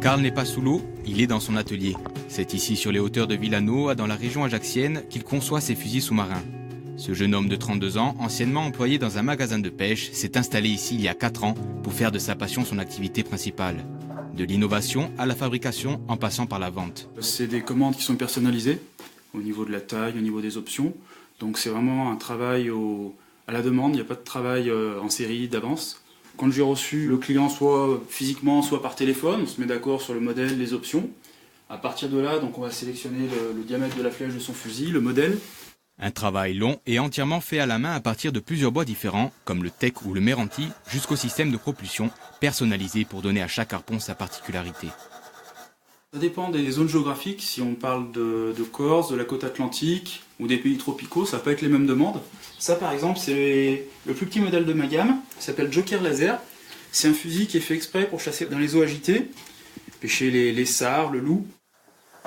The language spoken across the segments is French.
Karl n'est pas sous l'eau, il est dans son atelier. C'est ici sur les hauteurs de Villano, dans la région ajaxienne, qu'il conçoit ses fusils sous-marins. Ce jeune homme de 32 ans, anciennement employé dans un magasin de pêche, s'est installé ici il y a 4 ans pour faire de sa passion son activité principale. De l'innovation à la fabrication en passant par la vente. C'est des commandes qui sont personnalisées au niveau de la taille, au niveau des options. Donc c'est vraiment un travail à la demande, il n'y a pas de travail en série d'avance. Quand j'ai reçu le client soit physiquement, soit par téléphone, on se met d'accord sur le modèle, les options. À partir de là, donc on va sélectionner le diamètre de la flèche de son fusil, le modèle. Un travail long et entièrement fait à la main à partir de plusieurs bois différents, comme le Tech ou le Meranti, jusqu'au système de propulsion, personnalisé pour donner à chaque harpon sa particularité. Ça dépend des zones géographiques. Si on parle de Corse, de la côte atlantique ou des pays tropicaux, ça peut être les mêmes demandes. Ça par exemple, c'est le plus petit modèle de ma gamme, il s'appelle Joker Laser. C'est un fusil qui est fait exprès pour chasser dans les eaux agitées, pêcher les sards, le loup.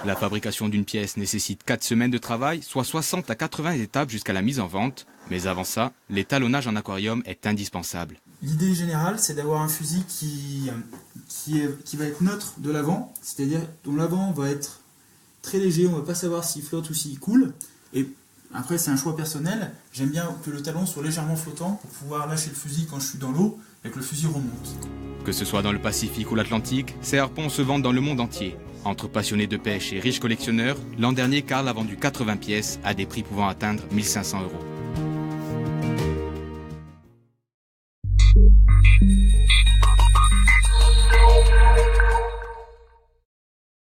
La fabrication d'une pièce nécessite 4 semaines de travail, soit 60 à 80 étapes jusqu'à la mise en vente. Mais avant ça, l'étalonnage en aquarium est indispensable. L'idée générale, c'est d'avoir un fusil qui va être neutre de l'avant, c'est-à-dire dont l'avant va être très léger, on ne va pas savoir s'il flotte ou s'il coule. Et après, c'est un choix personnel. J'aime bien que le talon soit légèrement flottant pour pouvoir lâcher le fusil quand je suis dans l'eau et que le fusil remonte. Que ce soit dans le Pacifique ou l'Atlantique, ces harpons se vendent dans le monde entier. Entre passionnés de pêche et riches collectionneurs, l'an dernier, Karl a vendu 80 pièces à des prix pouvant atteindre 1 500 €.